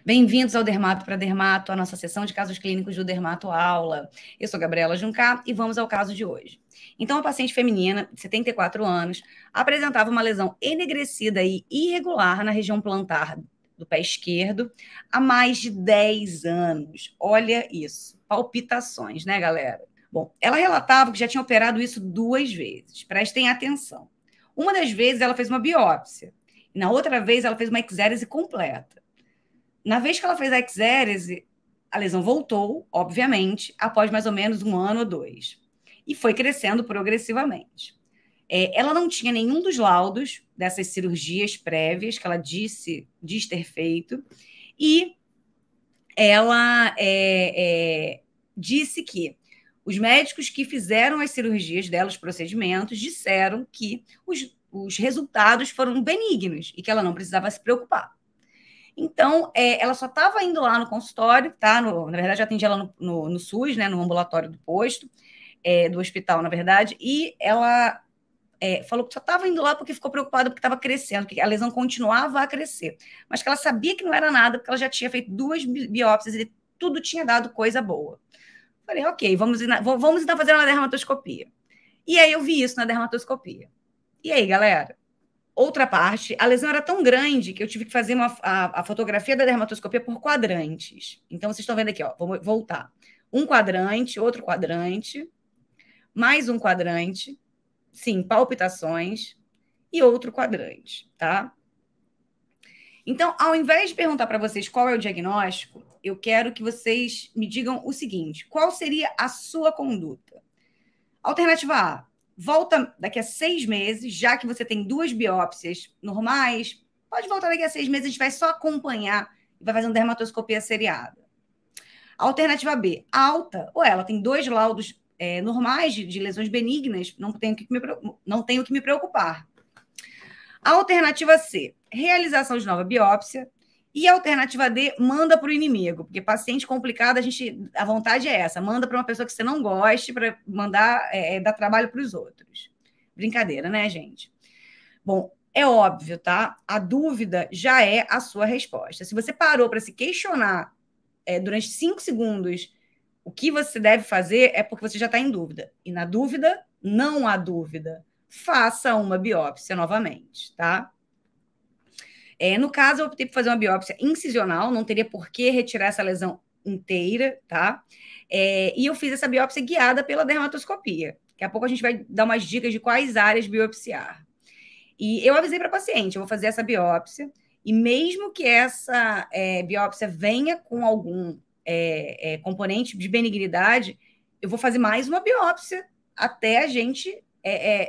Bem-vindos ao Dermato para Dermato, a nossa sessão de casos clínicos do Dermato Aula. Eu sou Gabriela Juncá e vamos ao caso de hoje. Então, uma paciente feminina de 74 anos apresentava uma lesão enegrecida e irregular na região plantar do pé esquerdo há mais de 10 anos. Olha isso, palpitações, né, galera? Bom, ela relatava que já tinha operado isso 2 vezes. Prestem atenção. Uma das vezes ela fez uma biópsia e na outra vez ela fez uma exérese completa. Na vez que ela fez a exérese, a lesão voltou, obviamente, após mais ou menos 1 ano ou 2. E foi crescendo progressivamente. Ela não tinha nenhum dos laudos dessas cirurgias prévias que ela diz ter feito. E ela disse que os médicos que fizeram as cirurgias dela, os procedimentos, disseram que os resultados foram benignos e que ela não precisava se preocupar. Então, ela só estava indo lá no consultório, tá? Na verdade, eu atendi ela no SUS, né? No ambulatório do posto, do hospital, na verdade, e ela falou que só estava indo lá porque ficou preocupada porque estava crescendo, que a lesão continuava a crescer, mas que ela sabia que não era nada, porque ela já tinha feito 2 biópsias e tudo tinha dado coisa boa. Falei, ok, vamos então fazer uma dermatoscopia. E aí eu vi isso na dermatoscopia. E aí, galera? Outra parte, a lesão era tão grande que eu tive que fazer a fotografia da dermatoscopia por quadrantes. Então, vocês estão vendo aqui, ó, vou voltar. Um quadrante, outro quadrante, mais um quadrante, sim, palpitações, e outro quadrante, tá? Então, ao invés de perguntar para vocês qual é o diagnóstico, eu quero que vocês me digam o seguinte: qual seria a sua conduta? Alternativa A: volta daqui a 6 meses, já que você tem 2 biópsias normais, pode voltar daqui a 6 meses, a gente vai só acompanhar e vai fazer uma dermatoscopia seriada. Alternativa B: alta, ou ela tem 2 laudos normais de lesões benignas, não tenho que me preocupar. Alternativa C: realização de nova biópsia. E a alternativa D: manda para o inimigo, porque paciente complicado, a vontade é essa, manda para uma pessoa que você não goste, para mandar dar trabalho para os outros. Brincadeira, né, gente? Bom, é óbvio, tá? A dúvida já é a sua resposta. Se você parou para se questionar durante 5 segundos o que você deve fazer, é porque você já está em dúvida. E na dúvida, não há dúvida. Faça uma biópsia novamente, tá? No caso, eu optei por fazer uma biópsia incisional, não teria por que retirar essa lesão inteira, tá? E eu fiz essa biópsia guiada pela dermatoscopia. Daqui a pouco a gente vai dar umas dicas de quais áreas biopsiar. E eu avisei para a paciente, eu vou fazer essa biópsia, e mesmo que essa biópsia venha com algum componente de benignidade, eu vou fazer mais uma biópsia até a gente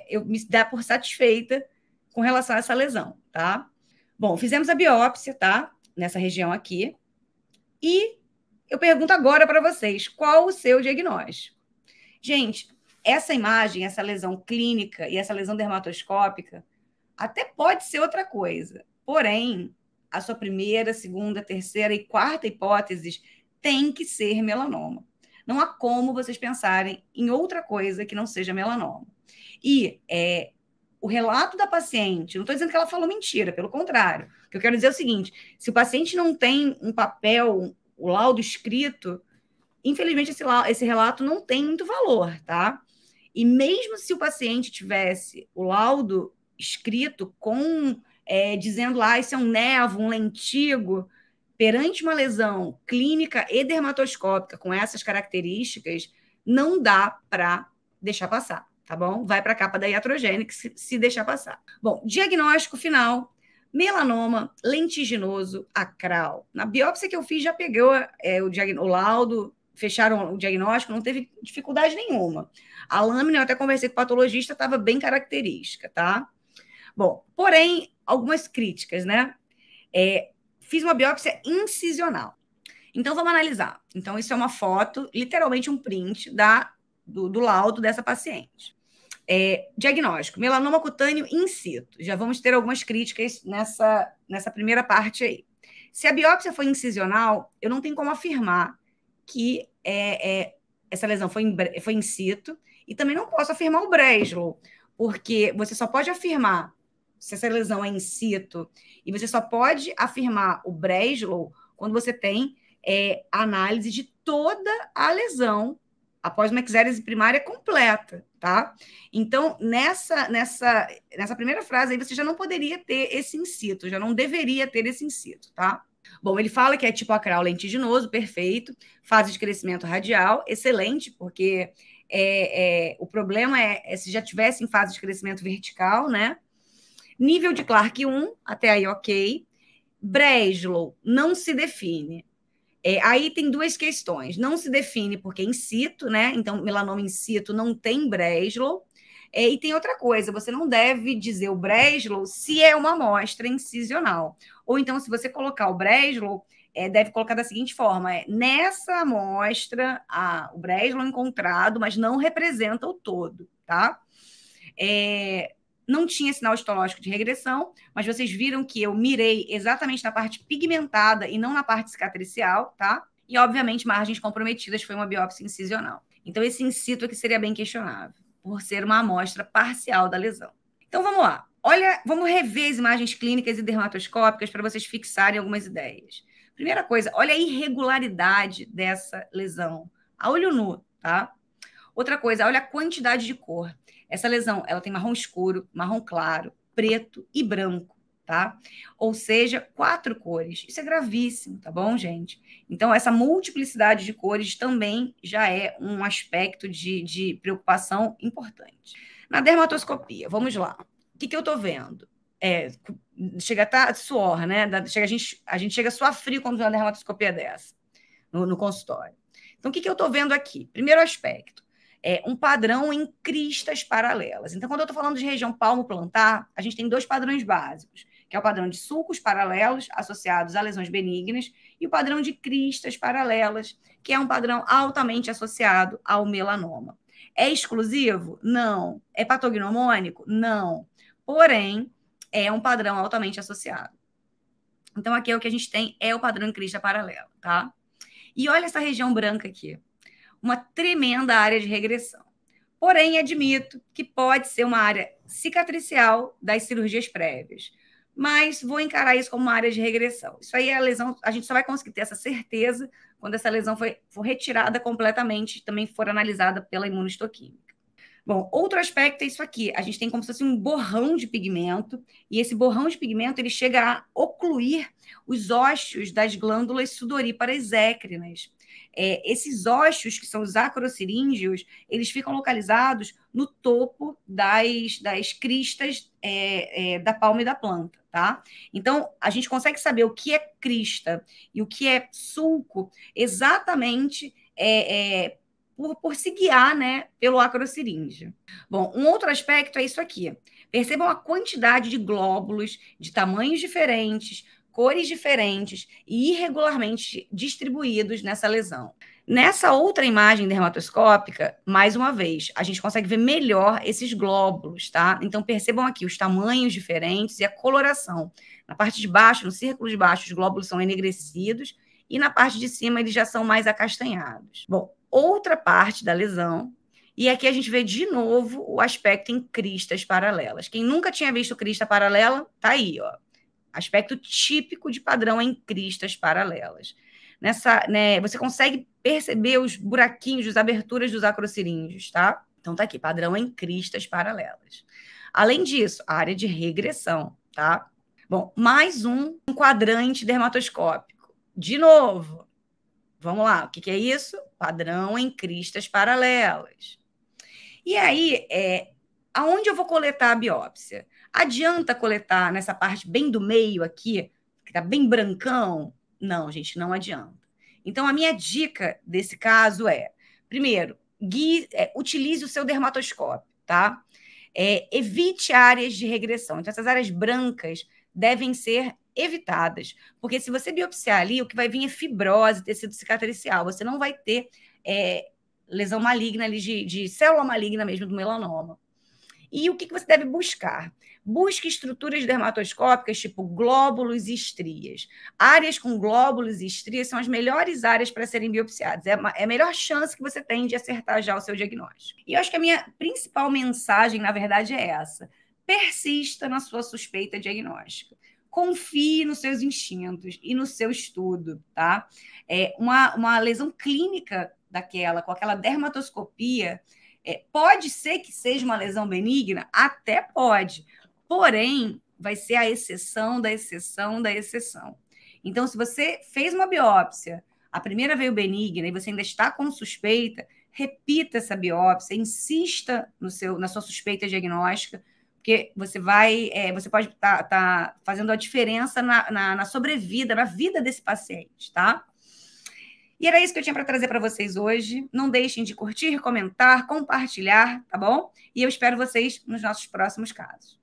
eu me dar por satisfeita com relação a essa lesão, tá? Bom, fizemos a biópsia, tá? Nessa região aqui. E eu pergunto agora para vocês, qual o seu diagnóstico? Gente, essa imagem, essa lesão clínica e essa lesão dermatoscópica até pode ser outra coisa. Porém, a sua primeira, segunda, terceira e quarta hipóteses tem que ser melanoma. Não há como vocês pensarem em outra coisa que não seja melanoma. E o relato da paciente, não estou dizendo que ela falou mentira, pelo contrário. O que eu quero dizer é o seguinte: se o paciente não tem um papel, o laudo escrito, infelizmente esse relato não tem muito valor, tá? E mesmo se o paciente tivesse o laudo escrito dizendo lá, isso é um nevo, um lentigo, perante uma lesão clínica e dermatoscópica com essas características, não dá para deixar passar. Tá bom? Vai para a capa da iatrogênica se deixar passar. Bom, diagnóstico final: melanoma lentiginoso acral. Na biópsia que eu fiz, já pegou o laudo, fecharam o diagnóstico, não teve dificuldade nenhuma. A lâmina, eu até conversei com o patologista, estava bem característica, tá? Bom, porém, algumas críticas, né? Fiz uma biópsia incisional. Então, vamos analisar. Então, isso é uma foto, literalmente um print do laudo dessa paciente. Diagnóstico: melanoma cutâneo in situ. Já vamos ter algumas críticas nessa primeira parte aí. Se a biópsia foi incisional, eu não tenho como afirmar que essa lesão foi in situ, e também não posso afirmar o Breslow, porque você só pode afirmar se essa lesão é in situ, e você só pode afirmar o Breslow quando você tem a análise de toda a lesão após uma eczérese primária completa, tá? Então, nessa primeira frase aí, você já não poderia ter esse incito, já não deveria ter esse incito, tá? Bom, ele fala que é tipo acral lentiginoso, perfeito, fase de crescimento radial, excelente, porque o problema é se já tivesse em fase de crescimento vertical, né? Nível de Clark 1, até aí ok. Breslow não se define. Aí tem duas questões. Não se define porque é in situ, né? Então, melanoma in situ não tem Breslow. E tem outra coisa, você não deve dizer o Breslow se é uma amostra incisional. Ou então, se você colocar o Breslow, deve colocar da seguinte forma: nessa amostra, o Breslow encontrado, mas não representa o todo, tá? Não tinha sinal histológico de regressão, mas vocês viram que eu mirei exatamente na parte pigmentada e não na parte cicatricial, tá? E, obviamente, margens comprometidas foi uma biópsia incisional. Então, esse in situ aqui seria bem questionável, por ser uma amostra parcial da lesão. Então, vamos lá. Olha, vamos rever as imagens clínicas e dermatoscópicas para vocês fixarem algumas ideias. Primeira coisa, olha a irregularidade dessa lesão, a olho nu, tá? Outra coisa, olha a quantidade de cor. Essa lesão, ela tem marrom escuro, marrom claro, preto e branco, tá? Ou seja, 4 cores. Isso é gravíssimo, tá bom, gente? Então, essa multiplicidade de cores também já é um aspecto de preocupação importante. Na dermatoscopia, vamos lá. O que eu tô vendo? Chega a estar suor, né? A gente chega a suar frio quando vê uma dermatoscopia dessa, no consultório. Então, o que eu tô vendo aqui? Primeiro aspecto. Um padrão em cristas paralelas. Então, quando eu estou falando de região palmo-plantar, a gente tem 2 padrões básicos, que é o padrão de sulcos paralelos associados a lesões benignas e o padrão de cristas paralelas, que é um padrão altamente associado ao melanoma. É exclusivo? Não. É patognomônico? Não. Porém, é um padrão altamente associado. Então, aqui é o que a gente tem, é o padrão em crista paralela, tá? E olha essa região branca aqui. Uma tremenda área de regressão. Porém, admito que pode ser uma área cicatricial das cirurgias prévias. Mas vou encarar isso como uma área de regressão. Isso aí é a lesão, a gente só vai conseguir ter essa certeza quando essa lesão for retirada completamente, também for analisada pela imunohistoquímica. Bom, outro aspecto é isso aqui. A gente tem como se fosse um borrão de pigmento, e esse borrão de pigmento ele chega a ocluir os ósseos das glândulas sudoríparas écrinas. Esses ósseos, que são os acrociríngeos, eles ficam localizados no topo das cristas da palma e da planta, tá? Então, a gente consegue saber o que é crista e o que é sulco exatamente por se guiar, né, pelo acrociríngeo. Bom, um outro aspecto é isso aqui. Percebam a quantidade de glóbulos de tamanhos diferentes, cores diferentes e irregularmente distribuídos nessa lesão. Nessa outra imagem dermatoscópica, mais uma vez, a gente consegue ver melhor esses glóbulos, tá? Então, percebam aqui os tamanhos diferentes e a coloração. Na parte de baixo, no círculo de baixo, os glóbulos são enegrecidos e na parte de cima eles já são mais acastanhados. Bom, outra parte da lesão, e aqui a gente vê de novo o aspecto em cristas paralelas. Quem nunca tinha visto crista paralela, tá aí, ó. Aspecto típico de padrão em cristas paralelas. Você consegue perceber os buraquinhos, as aberturas dos acrociríngeos, tá? Então tá aqui, padrão em cristas paralelas. Além disso, a área de regressão, tá? Bom, mais um quadrante dermatoscópico. De novo, vamos lá, o que é isso? Padrão em cristas paralelas. E aí, aonde eu vou coletar a biópsia? Adianta coletar nessa parte bem do meio aqui, que tá bem brancão? Não, gente, não adianta. Então, a minha dica desse caso primeiro, utilize o seu dermatoscópio, tá? Evite áreas de regressão. Então, essas áreas brancas devem ser evitadas, porque se você biopsiar ali, o que vai vir é fibrose, tecido cicatricial. Você não vai ter lesão maligna ali, de célula maligna mesmo do melanoma. E o que você deve buscar? Busque estruturas dermatoscópicas, tipo glóbulos e estrias. Áreas com glóbulos e estrias são as melhores áreas para serem biopsiadas. É a melhor chance que você tem de acertar já o seu diagnóstico. E eu acho que a minha principal mensagem, na verdade, é essa. Persista na sua suspeita diagnóstica. confie nos seus instintos e no seu estudo, tá? Uma lesão clínica daquela, com aquela dermatoscopia, pode ser que seja uma lesão benigna? Até pode. Porém, vai ser a exceção da exceção da exceção. Então, se você fez uma biópsia, a primeira veio benigna e você ainda está com suspeita, repita essa biópsia, insista na sua suspeita diagnóstica, porque você pode estar fazendo a diferença na sobrevida, na vida desse paciente, tá? E era isso que eu tinha para trazer para vocês hoje. Não deixem de curtir, comentar, compartilhar, tá bom? E eu espero vocês nos nossos próximos casos.